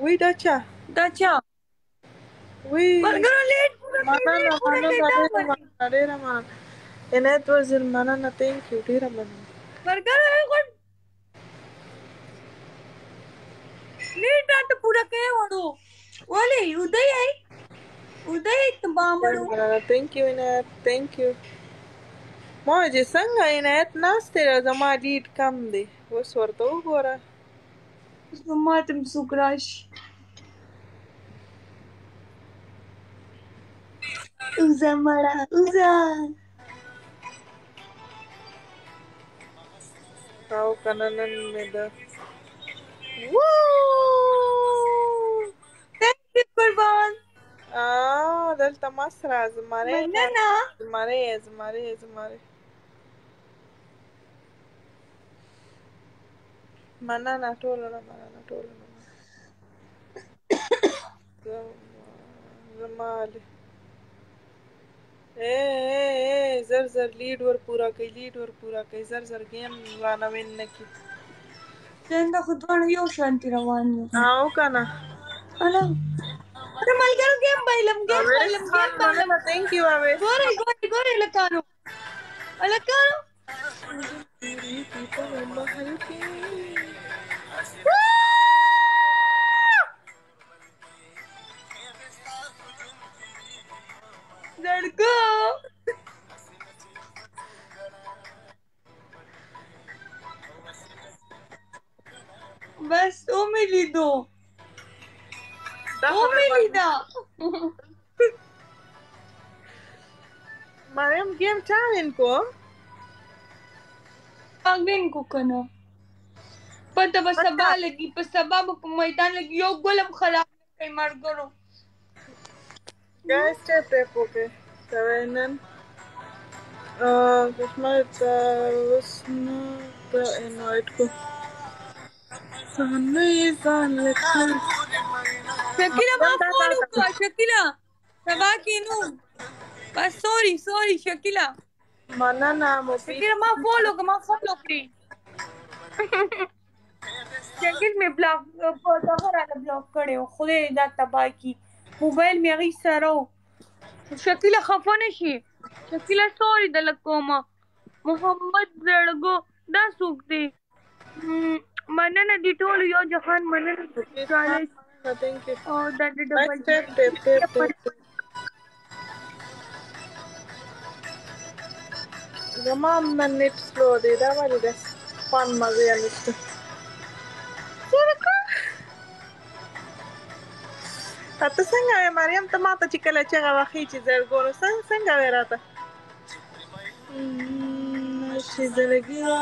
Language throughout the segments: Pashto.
وی دا چا وی ملګرو لیټ پوره مننه کوي ډېره مننه عنایت وزیر مننه تhank you ډېره مننه ملګرو لیټ راته پوره کوي وړو ولې udai تمامړو thank you عنایت thank you ما چې څنګه عنایت ناست دی زما لیډ کم دی اوس ورته وګوره اوس به ماته هم څوک راشي اوزه مړه اوزه او کنه نن مې ده thank you قربان دلته مسره زمری مننه زمری مننه ټولو نه مننه زما زر لیډ ور پورا کوي زر گیم رانه وین نکي څنګه خو دواړه یو شانتي روان یو او کنه انا ملګرو ګیم بایلم مننه thank you اویس ګورئ لکانو زړګو بس مې لیدا مریم گیم چا وین کو اگین کو کنه پته به سبا لګي په سبا به په میدان لګي یو ګلم خراب نه کوي مرګرو guys ټیپ وکړئ سوینن قسمت وسنه ته انوایټ کو ځان لکه شکیلا ما فولو کړه شکیلا سبا کینو بس سوري شکیلا مننه مفید شکیلا ما فولو کړی شکیل مې بلاک په دغه راته بلاک کړی خدای دا تباه کی موبایل مې هغې سره و شکیلا خفه نه شي شکیلا سوري د لکومه محمد زړګو دا څوک دی مننه دي ټولو یو جهان مننه او دا د ډبل زما نن نیټ سلو دی دا ولې ده فان مزه یې نشته ته څنګه وې مریم ته ماته چې کله چغه وخی چې زړګونو څنګه وې راته چې زړګیا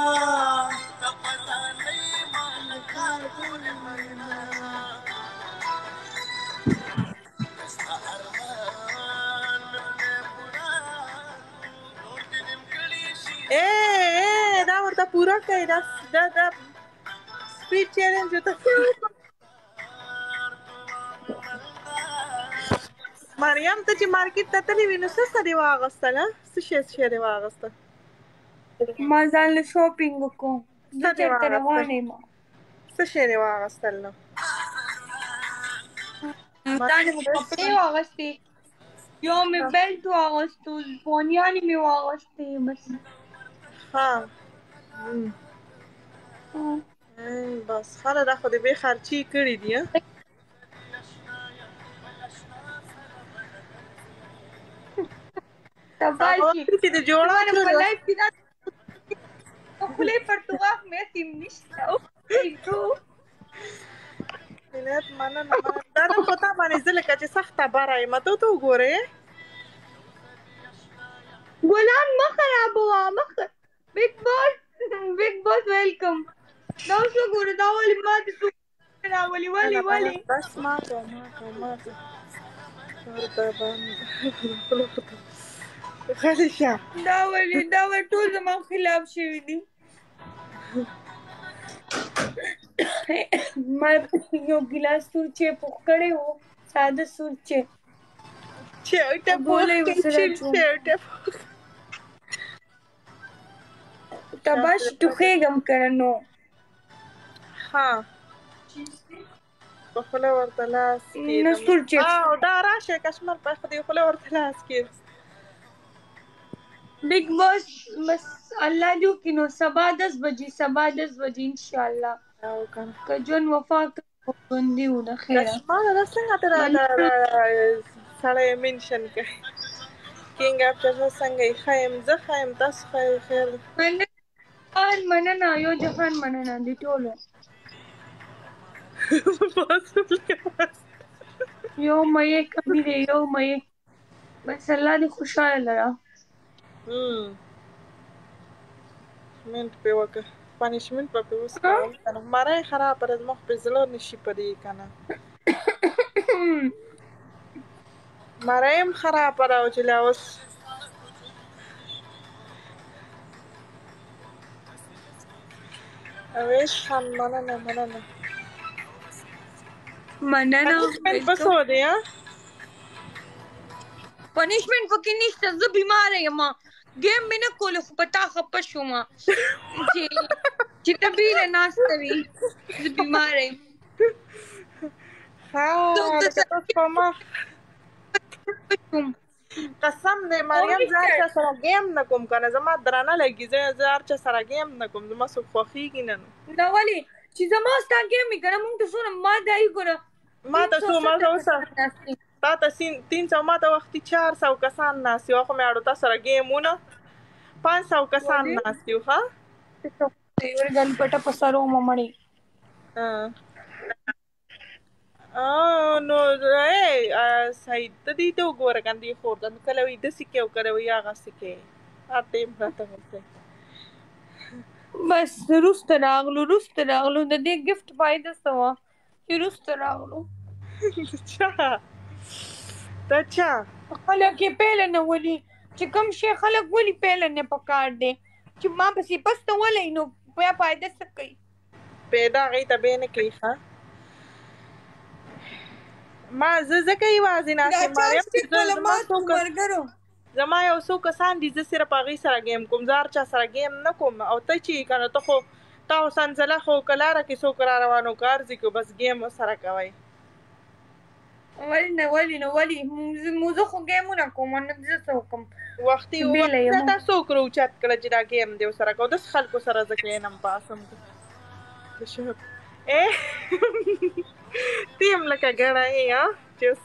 دا ورته پوره کوي دا سپیډ چیلنج ورته مریم ته چې مارکیټ ته تللی وې نو څه دې واغوستله څه شی دې واغوسته ما ځان له شاپینګ وکړو زه چېرته روانه یم څه شی دې واغوستل نو ځان مې کپړې واغوستې یو مې بیلټ واغوستو پونیانې مې واغوستې بس بس خاله دا خو دې بې خرچي کړي دي چې د جوړانو په لایف کې دا خپلې پرتوغاف مې سیم نشته ملت مننه دا نن په تا باندې زه لکه چې سخته بره یم ته وګورې ګلان مه خرابوه بګ باس ویلکم دا اوس وګوره دا ولې ماته څوک راولي ولې بس ماته ورته باندې غلی شه دا ولې ټول زما خلاف شوي دي ما یو ګیلاس سور چې پوخ کړی و ساده سور چې تباش ټوخېږم که نو په خوله ورته لاس کېږدم. نستور چپس او دا راشه کشمر په دې خوله ورته لاس کېږدم. بگ باس بس الله دې وکړي نو سبا 10 بجې انشاءالله او کنه که ژوند وفا کوي ژوندي وو د خیره. کشمر دا څنګه ته سړی منشن کوي کینګ افټر څنګه یې ښه یم زه ښه یم تاسو ښه یې خیر دی. مننه یو جهان مننه د ټولو یو مې کمی دی یو مې بس الله دې خوشاله لره. منټ پې وکړه پنشمنټ به پې اوس کوم که نه مرۍ خرابه ده زما خو پې زړه نشي په دې که نه مرۍ هم خرابه ده او چې لا اوس اویش خان مننه پنشمنټ به څو دی پنشمنټ پکې نشته زه بیماره یم ګیم مې نه کولو خو په تا خفه شوم چې ته بیره ناسته وي زه بیماره یم. قسم دی مریم زه هر چا سره ګیم نه کوم که نه زما درانه لګي زه هر چا سره ګیم نه کوم زما څوک خوښېږي نه نو ولې چې زما ستا ګیم وي که نه مونږ ته څونه ما دایي ګوره ما ته څو ما ته اوسه تا ته 300 ما ته وختي 400 کسان ناست یو خو مې اړو تا سره ګیمونه 500 کسان ناست یو ښه ورګل پټه په سر ومه مړې نو سعید ته دې ته وګوره کنه دې خور ته کله وي داسې کوي او کله وي هغسې کوي هر ټایم راته ورته بس وروسته راغلو د دې ګفټ فایده څه وه چې وروسته راغلو ته چا خلک یې پیله نه ولي چې کوم شی خلک ولي پیله نه پکار دی چې ما پسې پسته ولی نو بیا فایده څه کوي پیدا هغې ته بیا نه کوي ښه ما زه ځکه یوازې ناستې زما یو څو کسان دي زه صرف هغې سره ګیم کوم زه هر چا سره ګیم نه کوم او ته چې که نه ته خو تا خو سنځله خو که لاره کې څوک را روان و که ارځي کو بس ګیم ورسره کوئ ولې زه خو ګیمونه کوم نه زه څه وکړم وختي تا څوک راوچت کړه چې دا ګیم دې ورسره کوو داسې خلکو سره زه کښېنم په اسم کې ته یم لکه ګړه یې چې اوس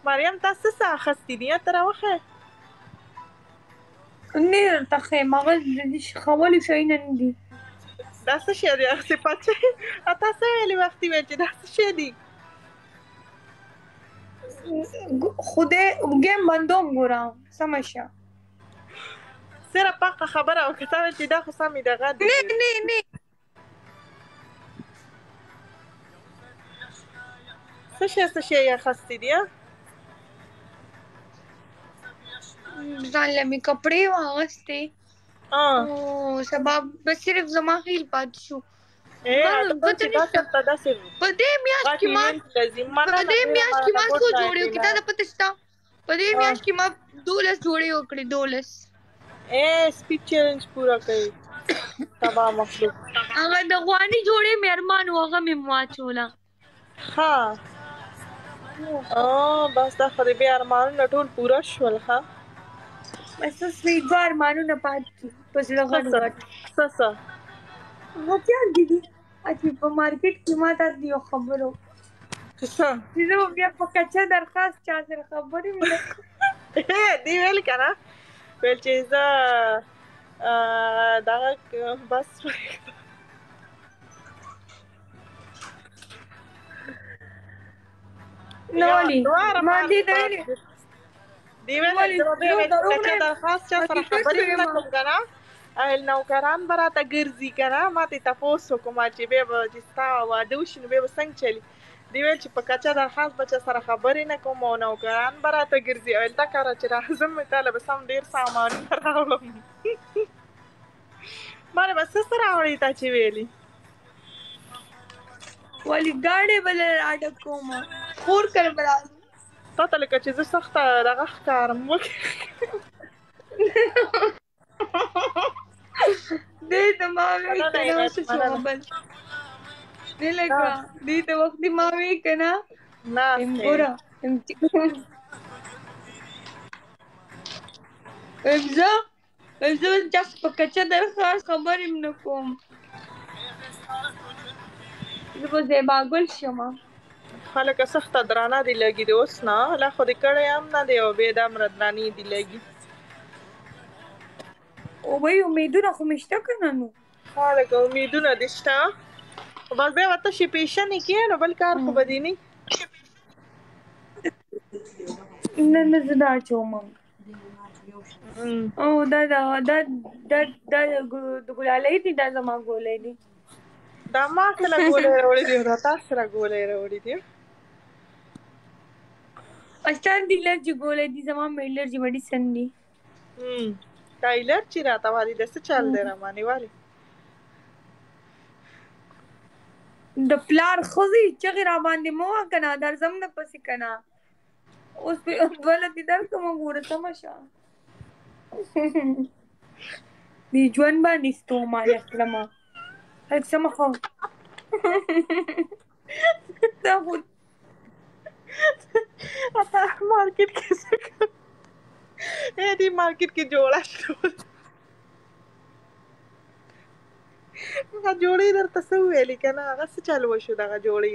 مریم تا څه څه اخیستي دي ته راوښیه نه درته ښیم هغه خولي شیونه نه دي دا څه شی دی هغسې پچی تا څه ویلې وختي ویل چې دا څه شی دی خدای ګیم بندوم ګوره سمه شه صرف پاکه خبره وکړه تا ویل چې دا خو سمې دغه دی نه څه شی یې اخیستي دي ځان له مې کپړې واغستې سبا بس صرف زما خیل پاتې شو په دې میاشت کې ما څو جوړې وکړې تا ته پته شته په دې میاشت کې ما 12 جوړې وکړې 12 سپیډ چیلنج پوره کوي تباه مخلوق هغه د غواني جوړې مې ارمان و هغه مې واچوله ښه بس دا خو دې بیا ارمانونه ټول پوره شول ښه بس اوس مې دوه ارمانونه پاتې دي په زړه غټ څه غټیان دي چې په مارکیټ کې ما ته یو خبرو څه چې زه بیا په کچه درخواست چا سره خبرې مې دې ویل که نه ویل چې زه دغه بس نه ولې ما دې ته ویلې دې ویل کچه درخواست چا سره خبرې نه کوم که نه نوکران به راته ګرځي که نه ما ته تپوس وکړم چې بیا به چې ستا واده وشي نو بیا به څنګه چلي دې ویل چې په کچه درخواست به چا سره خبرې نه کوم او نوکران به راته ګرځي ویل ته کاره چې راځم مې تاله به سم ډېر سامانونه راوړم ما نه به څه څه راوړې تا چې ویلي ولې ګاډۍ به له راډه کوم خور کله به راځم تا ته لکه چې زه سخته دغه ښکارم دې ته ما ویل نه لکه دې ته وخت ما وی کنه ګوره زه تاسو په کچه در خاص خبرې نه کوم زه به زیباګل شم خلک سخته درانه دي لګي د اوس نه لا خو دې کړی هم نه دی او بیا دومره درانې دي لګي او وای امیدونه خو مې شته که نه نو لکه امیدونه دې شته خو بس بیا به تشې پیشنې کړې نو بل کار خو به دې نه نه نه زه دا اچوم او دا د ګلالۍ دي دا زما ګولۍ دي دا ما کله ګولۍ راوړي دي او دا تا سره ګولۍ راوړي دي استان دي الرجي ګولۍ دي زما مې الرجي میډیسن دي دا الرجي راته والي د څه چل دی رامانې والي د پلار ښځې چغې راباندې مه وه که نه درځم نه پسې که نه اوس بله دې درکړمه ګوره سمه شه دې ژوند باندې ستومانه کړمه هلک سمه ښه دا خو مارکیټ کې څه کوم دې مارکیټ کې جوړه شول هغه جوړې درته څه وویلې که نه هغه څه چل وشو دغه جوړې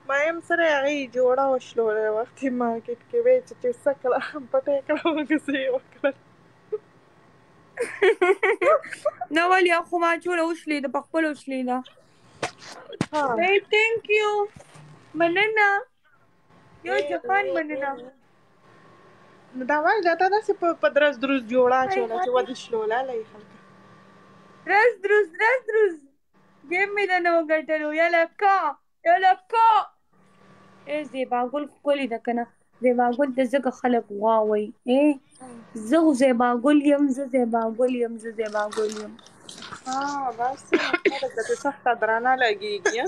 مریم سره هغې جوړه وشلوله وخت یې مارکیټ کې ویې چې څه کړه پټه یې کړه هغسې یې وکړل نه ولې خو ما جوړه وشلېده په خپله وشلېده تhank you مننه یو جهان مننه نو دا وایي دا تا داسې په درز دروز جوړه اچوله چې ودې شلوله له یې خلکه درز دروز ګیم مې ده نه وګټلو یلکه زیباګل ښکلې ده که نه زیباګل ته ځکه خلک واوایي زه زیباګل یم بس خلک درته سخته درانه لګېږي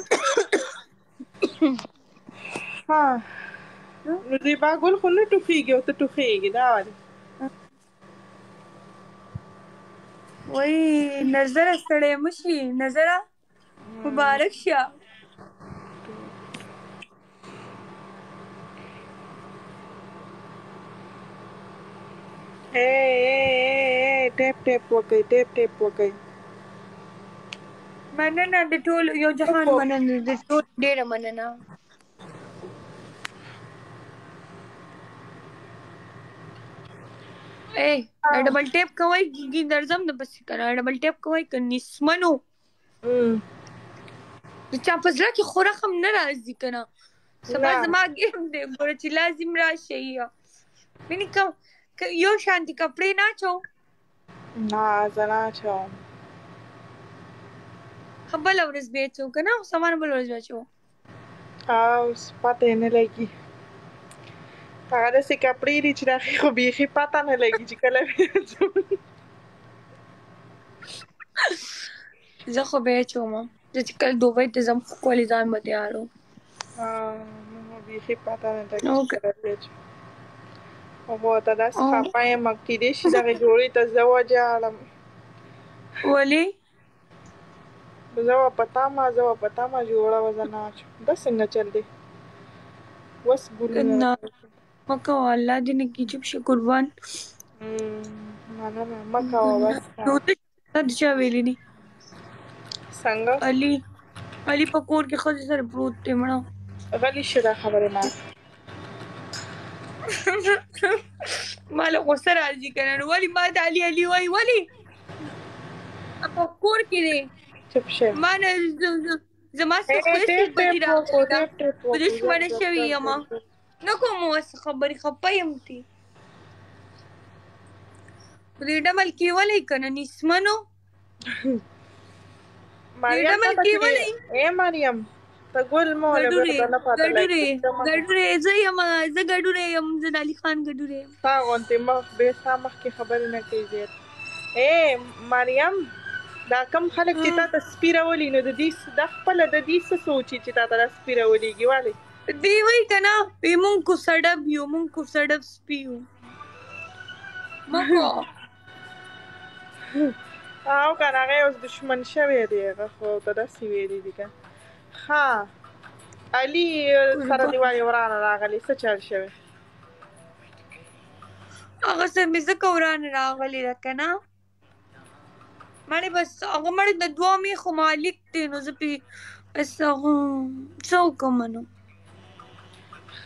نو زیباګل خو نه ټوخېږي او ته ټوخېږي دا ولې وایي نظره ستړی مه شي نظره مبارک شه ټیپ وکئ مننه د ټولو یو جهان مننه د ټولو ډېره مننه ډبل ټیپ کوئ درځم د پسې که نه ډبل ټیپ کوئ که نسمنو د چا په زړه کې خو رقم نه راځي که نه سبا زما ګیم دی ګوره چې لازم راشئ بینې یو شانتي کپړې نه اچوم نه زه نه اچوم ښه بله ورځ بیا اچو که نه سامان بله ورځ بیا اچو اوس پته یې نه لګي هغه داسې کپړې دي چې د هغې خو بیخي پته نه لګي چې کله بیا اچوم زه خو بیا اچوم زه چې کله دوبۍ ته ځم ښکلې ځان به تیار وم بیخي پته نه لګي چې کله بیا اچوم خو ته داسې خفه یم کیدای شي دغې جوړې ته زه وجاړم ولې زه به په تمه جوړه وه زه نه اچوم دا څنګه چل دی وس ګلونه مه کوه الله دې نه کړي چوپ شه قربان مننه مه کوه بس تا د چا ویلي دي څنګه علي په کور کې ښځې سره پروت دی مړه غلی شه دا خبرې نه ما له غوسه راځي که نه نو ولې ما ته علي وایي ولې په کور کې دی چپ شه ما نه زما څخه خپل بدي راغلی په دښمنه شوې یم نه کوم اوس خبرې خفه یم تې په دې ډمل کې ولې که نه نسمنو مریم ته ګل مه ګډورې زه ګډوره یم زه د علي خان ګډوره یم ستا غوندې مخ بې ستا مخکې خبرې نه کوي زیات مریم دا کم خلک چې تا ته سپي راولي نو دا خپله د دې څه سوچي چې تا ته دا سپي راولېږي ولې دی وایي که نه وایي مونږ کوڅه ډب یو مونږ کوڅه ډب سپي یو مکو او کنه هغه اوس دشمن شوی دی هغه خو ته داسې ویلي دي که ها علي سره دې ولې ورانه راغلی څه چل شوی هغه سره مې ځکه ورانه راغلې ده که نه مړې بس هغه مړې د دوه میخو مالک دی نو زه پې څه وکړمه نو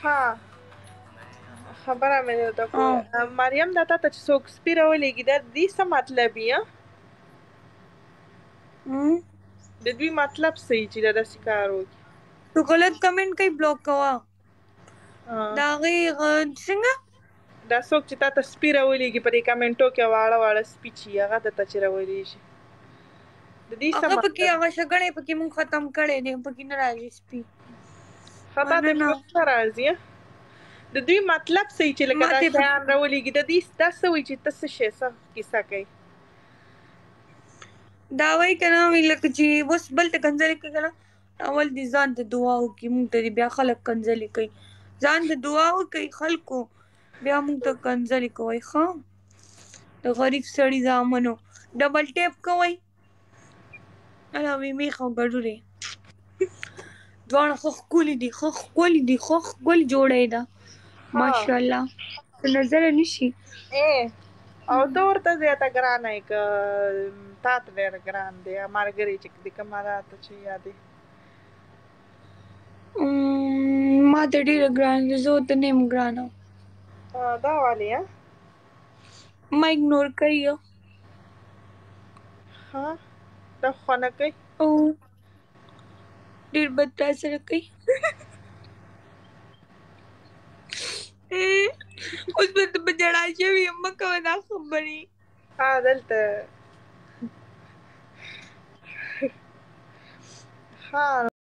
ها خبره مې درته کوله مریم دا تا ته چې څوک سپي راولېږي دا د دې څه مطلب وي د دوی مطلب څه وي چې دا داسې کار وکړي تو غلط کمنټ کوي بلاک کوه د هغې څنګه دا څوک چې تا ته سپي راولېږي په دې کمنټو کې واړه واړه سپي چې هغه درته چې راولېږي د دې څه هغه پکې هغه شګړې پکې مونږ ختم کړی دی پکې نه راځي سپي خطا ته نه راځي د دوی مطلب څه وي چې لکه دا شیان راولېږي د دې دا څه وایي چې ته څه شی څه کیسه کوي دا وایي که نه وایي لکه چې اوس بل ته کنځلې کوي که نه اول دې ځان ته دعا وکړي مونږ ته دې بیا خلک کنځلې کوي ځان ته دعا وکړئ خلکو بیا مونږ ته کنځلې کوئ ښه د غریب سړي زامنو ډبل ټیپ کوئ الله وي میخ او ګډورې دواړه ښه ښکلي دي ښه ښکلي دي ښه ښکلي جوړی ده ماشاءالله په نظره نشي او ته ورته زیاته ګرانه یې که تا ته ډېر ګران دی ملګري چې د کومه راته چې یادې ما ته ډېره ګران دی زه ورته نه یم ګرانه دا ولې ما اګنور کوي ها دا خو نه کوي او ډېر بد را سره کوي اوس به ته په ژړا شوې یم مه کوه دا خبرې دلته ها